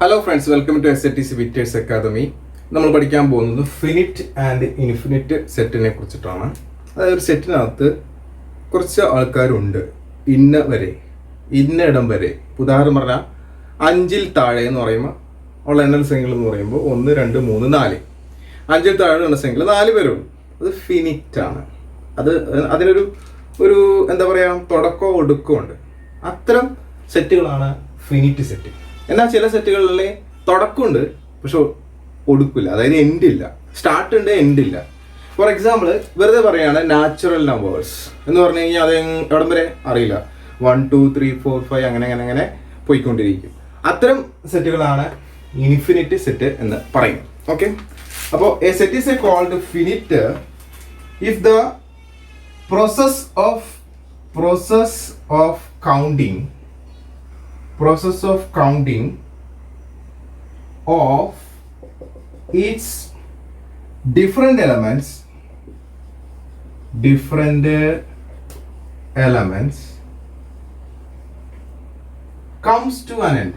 Hello friends, welcome to SATC Victers Academy. നമ്മൾ പഠിക്കാൻ പോകുന്നത് ഫിനിറ്റ് ആൻഡ് ഇൻഫിനിറ്റ് സെറ്റിനെ കുറിച്ചിട്ടാണ്. അതായത് ഒരു സെറ്റിനകത്ത് കുറച്ച് ആൾക്കാരുണ്ട്, ഇന്ന ഇടം വരെ. ഉദാഹരണം പറഞ്ഞാൽ 5-ൽ താഴെ എന്ന് പറയുമ്പോൾ ഉള്ള എണ്ണൽ സംഖ്യകൾ എന്ന് പറയുമ്പോൾ 1, 2, 3, 4. 5-ൽ താഴെ എണ്ണൽ സംഖ്യകൾ 4 പേരുള്ളൂ. അത് ഫിനിറ്റ് ആണ്. അതിനൊരു എന്താ പറയുക, തുടക്കമോ ഒടുക്കമോ ഉണ്ട്. അത്തരം സെറ്റുകളാണ് ഫിനിറ്റ് സെറ്റ്. എന്നാൽ ചില സെറ്റുകളിൽ തുടക്കമുണ്ട് പക്ഷെ ഒടുക്കില്ല, അതായത് എൻഡില്ല. സ്റ്റാർട്ട് ഉണ്ട്, എൻഡില്ല. ഫോർ എക്സാമ്പിൾ വെറുതെ പറയുകയാണ് നാച്ചുറൽ നമ്പേഴ്സ് എന്ന് പറഞ്ഞു കഴിഞ്ഞാൽ അത് എവിടം വരെ അറിയില്ല, 1, 2, 3, 4, 5 അങ്ങനെ പോയിക്കൊണ്ടിരിക്കും. അത്തരം സെറ്റുകളാണ് ഇൻഫിനിറ്റ് സെറ്റ് എന്ന് പറയുന്നത്. ഓക്കെ, അപ്പോൾ a set is called finite if the process of counting of its different elements comes to an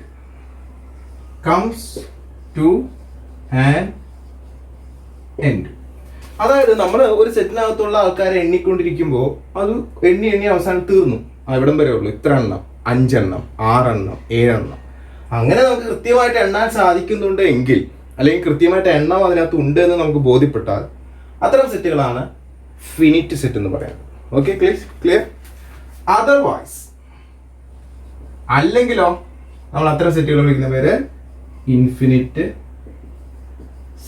end. അതായത് നമ്മൾ ഒരു സെറ്റിനകത്തുള്ള ആൾക്കാരെ എണ്ണിക്കൊണ്ടിരിക്കുമ്പോൾ അത് എണ്ണി അവസാനം തീർന്നു. എവിടം വരെ ഉള്ളൂ, ഇത്ര എണ്ണം, 5 എണ്ണം, 6 എണ്ണം, 7 എണ്ണം. അങ്ങനെ നമുക്ക് കൃത്യമായിട്ട് എണ്ണാൻ സാധിക്കുന്നുണ്ട് എങ്കിൽ, അല്ലെങ്കിൽ കൃത്യമായിട്ട് എണ്ണം അതിനകത്ത് ഉണ്ട് എന്ന് നമുക്ക് ബോധ്യപ്പെട്ടാൽ അത്തരം സെറ്റുകളാണ് ഫിനിറ്റ് സെറ്റ് എന്ന് പറയുന്നത്. Okay, clear? അതർവൈസ് അല്ലെങ്കിലോ നമ്മൾ അത്തരം സെറ്റുകൾ വിളിക്കുന്ന പേര് ഇൻഫിനിറ്റ്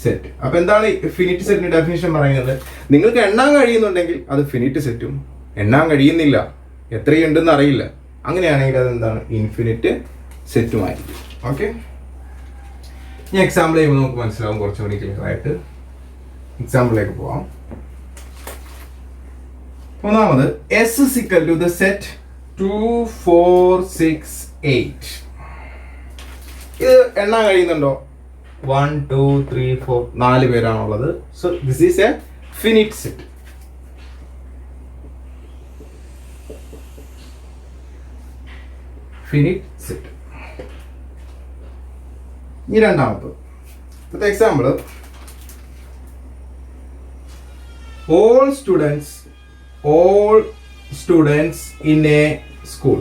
സെറ്റ്. അപ്പൊ എന്താണ് ഫിനിറ്റ് സെറ്റിന്റെ ഡെഫിനിഷൻ പറയുന്നത്? നിങ്ങൾക്ക് എണ്ണാൻ കഴിയുന്നുണ്ടെങ്കിൽ അത് ഫിനിറ്റ് സെറ്റും, എണ്ണാൻ കഴിയുന്നില്ല, എത്രയുണ്ടെന്ന് അറിയില്ല, അങ്ങനെയാണെങ്കിൽ അത് എന്താണ്, ഇൻഫിനിറ്റ് സെറ്റുമായിരിക്കും. ഓക്കെ, ഞാൻ എക്സാമ്പിൾ ചെയ്യുമ്പോൾ നമുക്ക് മനസ്സിലാവും കുറച്ചുകൂടി ക്ലിയർ ആയിട്ട്. എക്സാമ്പിളിലേക്ക് പോവാം. ഒന്നാമത് S is equal to the set 2, 4, 6, 8. ഇത് എണ്ണാൻ കഴിയുന്നുണ്ടോ? 1, 2, 3, 4, 4 പേരാണുള്ളത്. So this is a finite set. ഈ രണ്ടാമത്തെ example, all students in a school.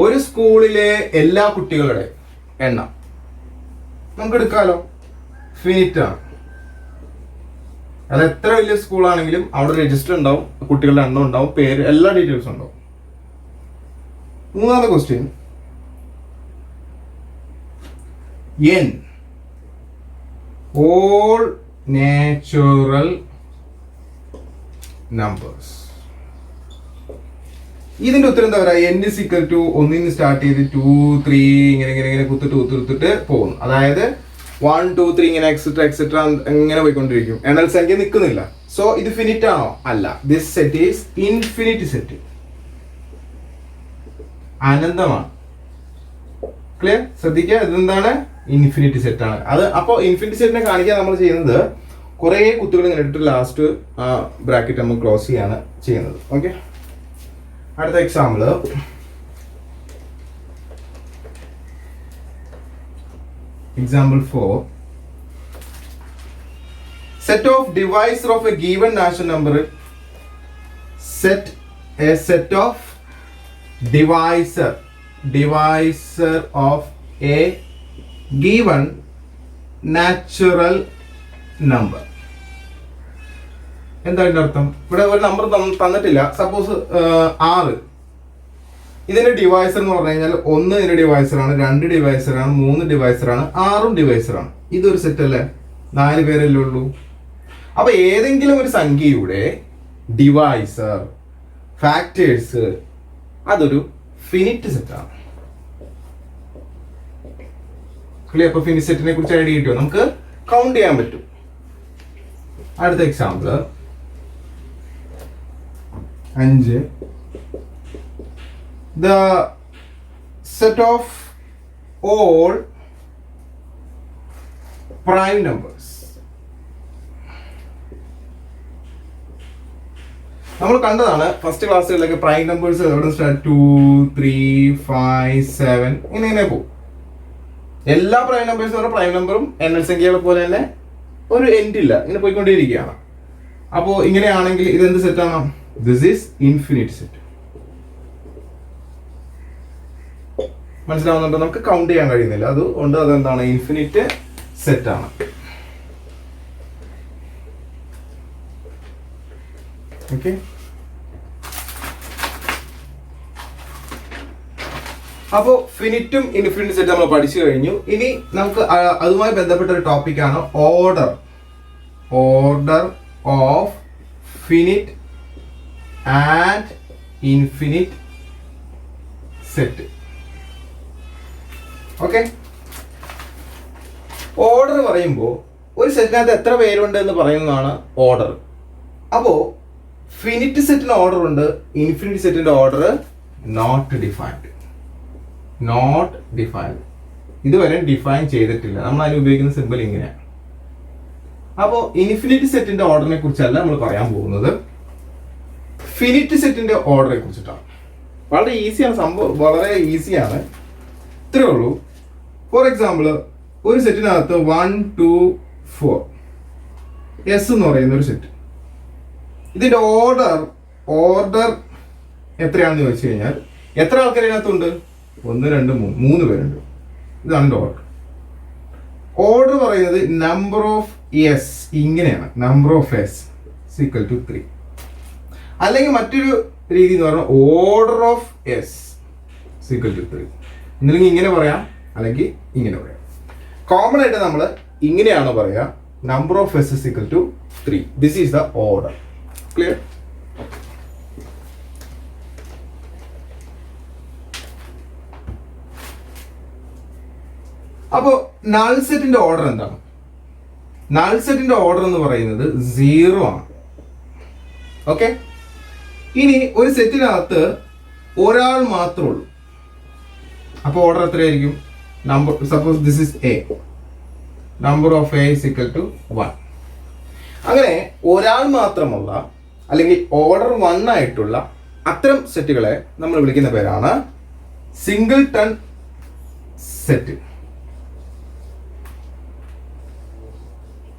ഒരു സ്കൂളിലെ എല്ലാ കുട്ടികളുടെ എണ്ണം നമുക്ക് എടുക്കാലോ, ഫിനിറ്റ് ആണ്. അത് എത്ര വലിയ സ്കൂളാണെങ്കിലും അവിടെ രജിസ്റ്റർ ഉണ്ടാവും, കുട്ടികളുടെ എണ്ണം ഉണ്ടാവും, പേര്, എല്ലാ ഡീറ്റെയിൽസും ഉണ്ടാവും. മൂന്നാമത്തെ question, n all natural numbers. ഇതിന്റെ ഉത്തരം എന്താ പറയുക? n is equal to 1 നിന്ന് സ്റ്റാർട്ട് ചെയ്ത് 2, 3 ഇങ്ങനെ കുത്തിട്ട് പോകുന്നു. അതായത് 1, 2, 3 ഇങ്ങനെ എക്സെട്ര എങ്ങനെ പോയിക്കൊണ്ടിരിക്കും, എണ്ണൽ സംഖ്യ നിൽക്കുന്നില്ല. സോ ഇത് ഫിനിറ്റ് ആണോ? അല്ല. This set is infinite set, അനന്തമാണ്. ക്ലിയർ? ശ്രദ്ധിക്കുക, ഇതെന്താണ്, ഇൻഫിനിറ്റ് സെറ്റ് ആണ്. അത് അപ്പോൾ ഇൻഫിനിറ്റ് സെറ്റിനെ കാണിക്കാൻ നമ്മൾ ചെയ്യുന്നത് കുറേ കുത്തുകൾ ഇങ്ങനെ ഇട്ടിട്ട് ലാസ്റ്റ് ബ്രാക്കറ്റ് നമ്മൾ ക്ലോസ് ചെയ്യാണ് ചെയ്യുന്നത്. ഓക്കെ, അടുത്ത example, example 4, set of divisor of a given natural number. A set of divisor of a given natural number. എന്താ ഇതിന്റെ അർത്ഥം? ഇവിടെ ഒരു നമ്പർ തന്നിട്ടില്ല, സപ്പോസ് 6. ഇതിന്റെ ഡിവൈസർ എന്ന് പറഞ്ഞു കഴിഞ്ഞാൽ 1 ഇതിന്റെ ഡിവൈസറാണ്, 2 ഡിവൈസറാണ്, 3 ഡിവൈസറാണ്, 6 ഡിവൈസറാണ്. ഇതൊരു സെറ്റ് അല്ലേ? 4 പേരല്ലേ ഉള്ളൂ. അപ്പൊ ഏതെങ്കിലും ഒരു സംഖ്യയുടെ ഡിവൈസർ, ഫാക്ടേഴ്സ്, അതൊരു ഫിനിറ്റ് സെറ്റാണ്. ക്ലിയർ? അപ്പൊ ഫിനിറ്റ് സെറ്റിനെ കുറിച്ച് ഐഡിയ കിട്ടുമോ? നമുക്ക് കൗണ്ട് ചെയ്യാൻ പറ്റും. അടുത്ത example 5, the set of all prime numbers. നമ്മൾ കണ്ടതാണ് ഫസ്റ്റ് ക്ലാസ്സുകളിലൊക്കെ പ്രൈം നമ്പേഴ്സ് എവിടെ സ്റ്റാർട്ട് 2, 3, 5, 7 ഇങ്ങനെ പോകും. എല്ലാ പ്രൈം നമ്പേഴ്സ് എന്ന് പറഞ്ഞാൽ പ്രൈം നമ്പറും എണ്ണൽ സംഖ്യകളെ പോലെ തന്നെ ഒരു എൻഡ് ഇല്ല, ഇങ്ങനെ പോയിക്കൊണ്ടേയിരിക്കുകയാണ്. അപ്പോൾ ഇങ്ങനെയാണെങ്കിൽ ഇതെന്ത് സെറ്റാണ്? This is infinite set. മനസ്സിലാവുന്നുണ്ടോ? നമുക്ക് കൗണ്ട് ചെയ്യാൻ കഴിയുന്നില്ല, അതുകൊണ്ട് അതെന്താണ്? ഇൻഫിനിറ്റ് സെറ്റ് ആണ്. ഓക്കെ, അപ്പോൾ ഫിനിറ്റും ഇൻഫിനിറ്റ് സെറ്റ് നമ്മൾ പഠിച്ചു കഴിഞ്ഞു. ഇനി നമുക്ക് അതുമായി ബന്ധപ്പെട്ട ഒരു ടോപ്പിക്കാണ് order of finite and infinite set. Okay, order പറയുമ്പോൾ ഒരു സെറ്റിനകത്ത് എത്ര പേരുണ്ട് എന്ന് പറയുന്നതാണ് ഓർഡർ. അപ്പോൾ ഫിനിറ്റ് സെറ്റിന് ഓർഡർ ഉണ്ട്, ഇൻഫിനിറ്റ് സെറ്റിന്റെ ഓർഡർ നോട്ട് ഡിഫൈൻഡ്. ഇതുവരെ ഡിഫൈൻ ചെയ്തിട്ടില്ല. നമ്മൾ അതിന് ഉപയോഗിക്കുന്ന സിമ്പിൾ ഇങ്ങനെയാണ്. അപ്പോൾ ഇൻഫിനിറ്റ് സെറ്റിന്റെ ഓർഡറിനെ കുറിച്ചല്ല നമ്മൾ പറയാൻ പോകുന്നത്, ഫിനിറ്റ് സെറ്റിന്റെ ഓർഡറിനെ കുറിച്ചിട്ടാണ്. വളരെ ഈസിയാണ് സംഭവം, വളരെ ഈസിയാണ്. ഇത്രേ ഉള്ളൂ. ഫോർ എക്സാമ്പിൾ, ഒരു സെറ്റിനകത്ത് 1 2 4 എസ് എന്ന് പറയുന്ന ഒരു സെറ്റ്, ഇതിന്റെ ഓർഡർ എത്രയാണെന്ന് ചോദിച്ചു കഴിഞ്ഞാൽ എത്ര ആൾക്കാർ ഇതിനകത്തുണ്ട്? 1 2 3 പേരുണ്ട്. ഇതാണ് ഓർഡർ. ഓർഡർ പറയുന്നത് നമ്പർ ഓഫ് എസ് ഇങ്ങനെയാണ്, number of S equal to 3. അല്ലെങ്കിൽ മറ്റൊരു രീതി എന്ന് പറഞ്ഞാൽ order of S equal to 3. ഒന്നില്ലെങ്കിൽ ഇങ്ങനെ പറയാം, അല്ലെങ്കിൽ ഇങ്ങനെ പറയാം. കോമൺ ആയിട്ട് നമ്മൾ ഇങ്ങനെയാണ് പറയാ, number of S equal to 3. This is the order. Clear? അപ്പോ നൾ സെറ്റിന്റെ ഓർഡർ എന്താണ്? നൾ സെറ്റിന്റെ ഓർഡർ എന്ന് പറയുന്നത് 0 ആണ്. ഓക്കെ, ഇനി ഒരു സെറ്റിനകത്ത് ഒരാൾ മാത്രമേ ഉള്ളൂ, അപ്പോൾ ഓർഡർ എത്രയായിരിക്കും? Number, suppose this is A, number of A is equal to 1. അങ്ങനെ ഒരാൾ മാത്രമുള്ള അല്ലെങ്കിൽ ഓർഡർ 1 ആയിട്ടുള്ള അത്തരം സെറ്റുകളെ നമ്മൾ വിളിക്കുന്ന പേരാണ് singleton set.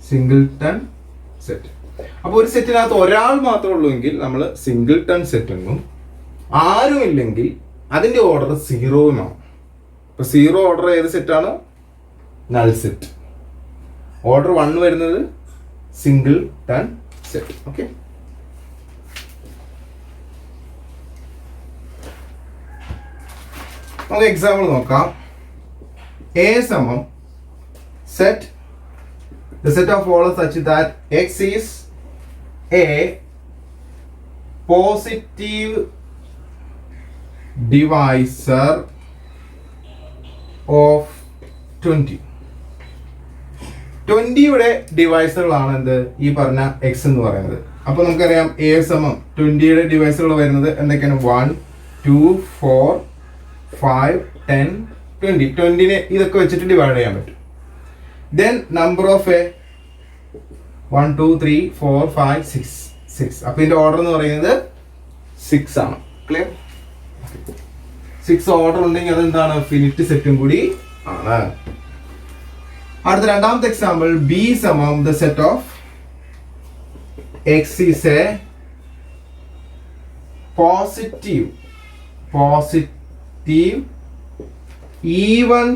Singleton set. അപ്പോൾ ഒരു സെറ്റിനകത്ത് ഒരാൾ മാത്രമേ ഉള്ളൂ എങ്കിൽ നമ്മൾ സിംഗിൾ ടൺ സെറ്റ് എന്നും, ആരുമില്ലെങ്കിൽ അതിന്റെ ഓർഡർ 0 ആണ്. ഇപ്പൊ 0 ഓർഡർ ഏത് സെറ്റാണ്? Null set. ഓർഡർ 1 വരുന്നത് സിംഗിൾ ടൺ സെറ്റ്. ഓക്കെ, നമുക്ക് എക്സാമ്പിൾ നോക്കാം. എ സമം set the set of orders such that x is a positive divisor of 20. 20യുടെ ഡിവൈസറുകളാണ് എന്ത്? ഈ പറഞ്ഞ എക്സ് എന്ന് പറയുന്നത്. അപ്പൊ നമുക്കറിയാം എ സമം 20യുടെ ഡിവൈസറുകൾ വരുന്നത് എന്തൊക്കെയാണ്? 1 2 4 5 10 20. 20നെ ഇതൊക്കെ വെച്ചിട്ട് ഡിവൈഡ് ചെയ്യാൻ പറ്റും. Then number of a 1 2 3 4 5 6. അപ്പൊ ഇതിന്റെ ഓർഡർ എന്ന് പറയുന്നത് 6 ആണ്. ക്ലിയർ? 6 ഓർഡർ ഉണ്ടെങ്കിൽ അതെന്താണ്? ഫിനിറ്റ് സെറ്റും കൂടി ആണ്. അടുത്ത രണ്ടാമത്തെ എക്സാമ്പിൾ, ബി സമം the set of X is a positive even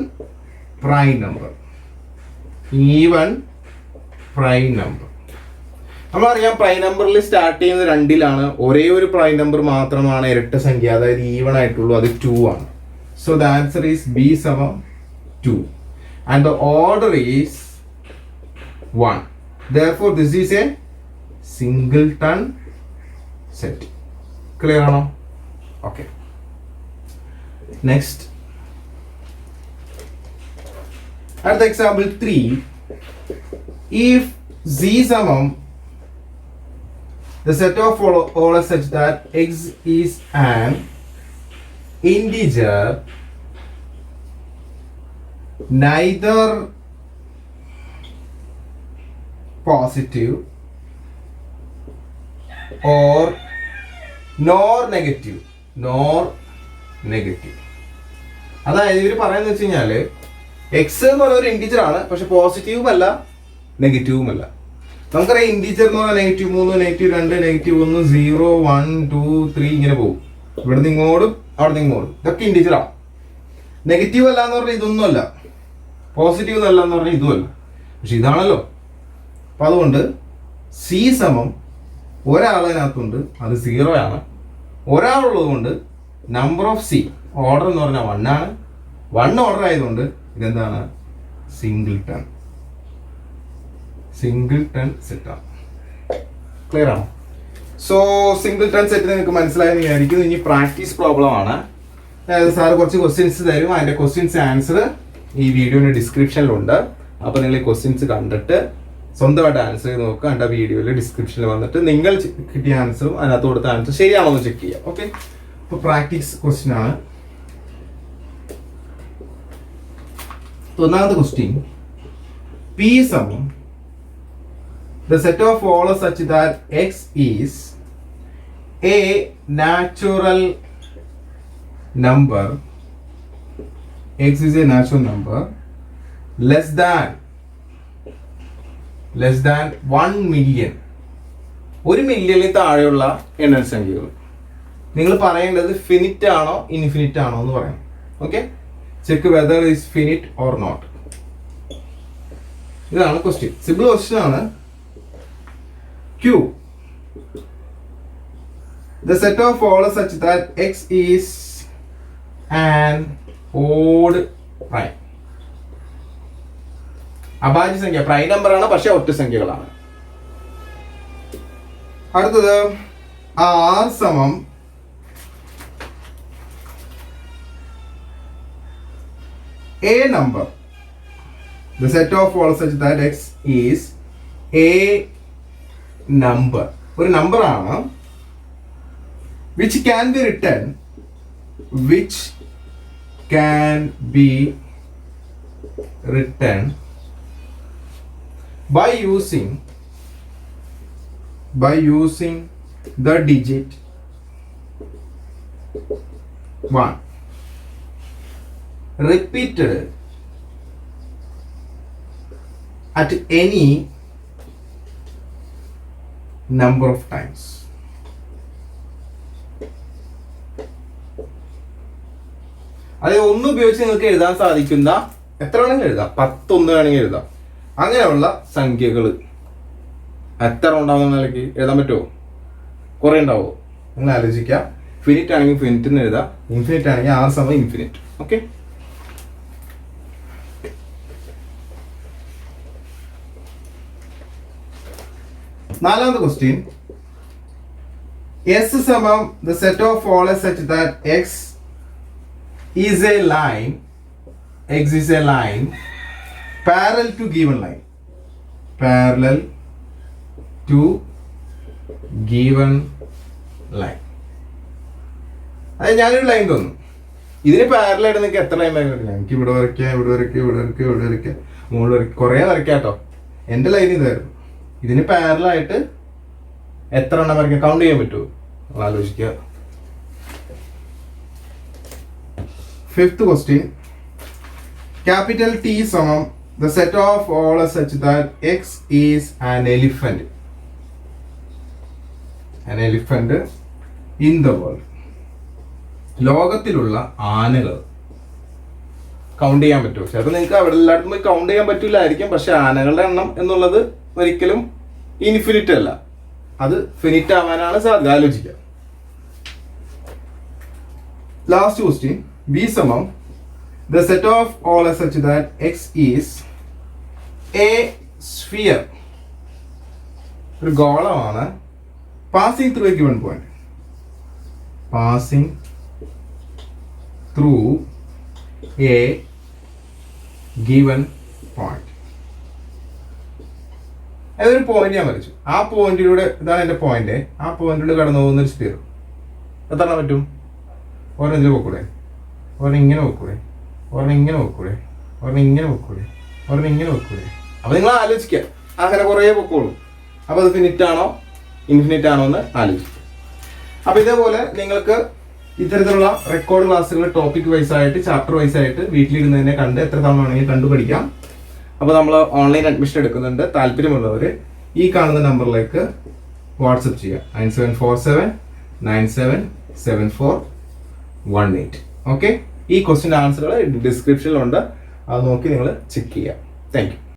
prime number. നമ്മളറിയാം പ്രൈം നമ്പറിൽ സ്റ്റാർട്ട് ചെയ്യുന്നത് 2ലാണ്. ഒരേ ഒരു പ്രൈം നമ്പർ മാത്രമാണ് ഇരട്ട സംഖ്യ, അതായത് ഈവൺ ആയിട്ടുള്ളൂ, അത് 2 ആണ്. So the answer is B സമം 2 and the order is 1. Therefore this is a singleton set. Clear ആണോ? Okay. Next. At the example 3, if z samam the set of all such that x is an integer neither positive or nor negative. അതായത് ഇവർ പറയുന്നത് വെച്ച് കഴിഞ്ഞാൽ X എന്ന് പറയുന്ന ഒരു integer ആണ്, പക്ഷെ പോസിറ്റീവും അല്ല നെഗറ്റീവും അല്ല. നമുക്കറിയാം ഇൻറ്റീജർ എന്ന് പറഞ്ഞാൽ -3, -2, -1, 0, 1, 2, 3 ഇങ്ങനെ പോകും. ഇവിടെ നിന്ന് ഇങ്ങോട്ടും അവിടെ നിന്ന് ഇങ്ങോട്ടും ഇതൊക്കെ ഇൻറ്റീജറാണ്. നെഗറ്റീവ് അല്ല എന്ന് പറഞ്ഞാൽ ഇതൊന്നും അല്ല, പോസിറ്റീവ് എന്നല്ല എന്ന് പറഞ്ഞാൽ ഇതുമല്ല, പക്ഷെ ഇതാണല്ലോ. അപ്പം അതുകൊണ്ട് സി സമം ഒരാളതിനകത്തുണ്ട്, അത് 0 ആണ്. ഒരാളുള്ളത് കൊണ്ട് നമ്പർ ഓഫ് സി ഓർഡർ എന്ന് പറഞ്ഞാൽ 1 ആണ്. 1 ഓർഡർ ആയതുകൊണ്ട് ഇതെന്താണ്? സിംഗിൾട്ടൺ സെറ്റാണ്. ക്ലിയർ ആണോ? സോ സിംഗിൾട്ടൺ സെറ്റ് നിങ്ങൾക്ക് മനസ്സിലായെന്ന് വിചാരിക്കുന്നു. ഇനി പ്രാക്ടീസ് പ്രോബ്ലം ആണ്. അതായത് സാറ് കുറച്ച് ക്വസ്റ്റ്യൻസ് തരും, അതിൻ്റെ ക്വസ്റ്റ്യൻസ് ആൻസർ ഈ വീഡിയോയുടെ ഡിസ്ക്രിപ്ഷനിലുണ്ട്. അപ്പോൾ നിങ്ങൾ ഈ ക്വസ്റ്റ്യൻസ് കണ്ടിട്ട് സ്വന്തമായിട്ട് ആൻസർ ചെയ്ത് നോക്കുക. എൻ്റെ വീഡിയോയിൽ ഡിസ്ക്രിപ്ഷനിൽ വന്നിട്ട് നിങ്ങൾ കിട്ടിയ ആൻസറും അതിനകത്ത് കൊടുത്ത ആൻസർ ശരിയാണോ എന്ന് ചെക്ക് ചെയ്യാം. ഓക്കെ, അപ്പോൾ പ്രാക്ടീസ് ക്വസ്റ്റ്യൻ ആണ്. ഒന്നാമത്തെ ക്വസ്റ്റ്യൻ, P സമം the set of follows such that x is a natural number, x is a natural number less than 1 million. 1 മില്യണിൽ താഴെയുള്ള എണ്ണസംഖ്യകൾ. നിങ്ങൾ പറയേണ്ടത് ഫിനിറ്റ് ആണോ ഇൻഫിനിറ്റ് ആണോ എന്ന് പറയാം. Okay, check whether is finite or not. ഇതാണ് ക്വസ്റ്റ്യൻ. സിമ്പിൾ ക്വസ്റ്റ്യൻ ആണ്. Q, the set of follows such that x is an odd prime. അഭാജ്യ സംഖ്യ പ്രൈം നമ്പർ ആണ്, പക്ഷെ ഒറ്റ സംഖ്യകളാണ്. അടുത്തത് R സമം a number. The set of follows such that x is a number. ഒരു number ആണ് which can be written by using the digit 1 repeated at any number of times. അത് ഒന്ന് ഉപയോഗിച്ച് നിങ്ങൾക്ക് എഴുതാൻ സാധിക്കുന്ന എത്ര വേണമെങ്കിൽ എഴുതാം, 10 ഒന്ന് വേണമെങ്കിൽ എഴുതാം. അങ്ങനെയുള്ള സംഖ്യകൾ എത്ര ഉണ്ടാവുന്ന നിലയ്ക്ക് എഴുതാൻ പറ്റുമോ? കുറേ ഉണ്ടാവുമോ? നിങ്ങൾ ആലോചിക്കുക. ഫിനിറ്റ് ആണെങ്കിൽ ഫിനിറ്റ് എന്ന് എഴുതാം, ഇൻഫിനിറ്റ് ആണെങ്കിൽ R സമം ഇൻഫിനിറ്റ്. ഓക്കെ, നാലാമത്തെ ക്വസ്റ്റ്യൻ, S സമം the set of follows such that x is a line parallel to given line. അത് ഞാനൊരു ലൈൻ തന്നു, ഇതിന് പാരലായിട്ട് നിങ്ങൾക്ക് എത്ര ലൈൻ വരയ്ക്കാം? എനിക്ക് ഇവിടെ വരയ്ക്കാം, ഇവിടെ വരയ്ക്കാം, മുകളിൽ വരയ്ക്കാം, കുറേ വരയ്ക്കാം കേട്ടോ. എൻ്റെ ലൈൻ ഇതായിരുന്നു. ഇതിന് പാരലായിട്ട് എത്ര എണ്ണം വരയ്ക്കാം? കൗണ്ട് ചെയ്യാൻ പറ്റുമോ? ആലോചിക്കുക. ഫിഫ്ത്ത് ക്വസ്റ്റ്യൻ, ക്യാപിറ്റൽ T സമം the set of follows such that x is an elephant in the world. ലോകത്തിലുള്ള ആനകൾ കൗണ്ട് ചെയ്യാൻ പറ്റുമോ? ചിലപ്പോൾ നിങ്ങൾക്ക് അവിടെ എല്ലായിടത്തും പോയി കൗണ്ട് ചെയ്യാൻ പറ്റില്ലായിരിക്കും, പക്ഷെ ആനകളുടെ എണ്ണം എന്നുള്ളത് ഒരിക്കലും ഇൻഫിനിറ്റ് അല്ല, അത് ഫിനിറ്റ് ആവാനാണ് സാധ്യത. ആലോചിക്കുക. ലാസ്റ്റ് ക്വസ്റ്റ്യൻ, B സമം the set of all such that x is a sphere. ഒരു ഗോളമാണ് passing through a given point. അതൊരു പോയിന്റ് ഞാൻ വരച്ചു. ആ പോയിന്റിലൂടെ, ഇതാണ് എൻ്റെ പോയിന്റ്, ആ പോയിന്റിലൂടെ കടന്നു പോകുന്നൊരു സ്ഫിയർ എത്ര പറ്റും? ഒരെണ്ണം ഇതിൽ പോക്കൂടെ, ഒരെണ്ണം ഇങ്ങനെ വെക്കൂടെ, ഒരെണ്ണം ഇങ്ങനെ വെക്കൂടെ, ഒരെണ്ണം ഇങ്ങനെ വെക്കൂടെ, ഒരെണ്ണം ഇങ്ങനെ വെക്കൂടെ. അപ്പോൾ നിങ്ങൾ ആലോചിക്കുക, അങ്ങനെ കുറേ പൊക്കോളൂ. അപ്പോൾ അത് ഫിനിറ്റ് ആണോ ഇൻഫിനിറ്റ് ആണോ എന്ന് ആലോചിക്കുക. അപ്പോൾ ഇതേപോലെ നിങ്ങൾക്ക് ഇത്തരത്തിലുള്ള റെക്കോർഡ് ക്ലാസ്സുകൾ ടോപ്പിക് വൈസ് ആയിട്ട് ചാപ്റ്റർ വൈസ് ആയിട്ട് വീട്ടിലിരുന്ന് തന്നെ കണ്ട് എത്ര തവണ വേണമെങ്കിൽ കണ്ടു പഠിക്കാം. അപ്പോൾ നമ്മൾ ഓൺലൈൻ അഡ്മിഷൻ എടുക്കുന്നുണ്ട്. താല്പര്യമുള്ളവർ ഈ കാണുന്ന നമ്പറിലേക്ക് വാട്സപ്പ് ചെയ്യുക. 9747977418. ഓക്കെ, ഈ ക്വസ്റ്റ്യൻ ആൻസറുകൾ ഡിസ്ക്രിപ്ഷനിലുണ്ട്. അത് നോക്കി നിങ്ങൾ ചെക്ക് ചെയ്യുക. Thank you.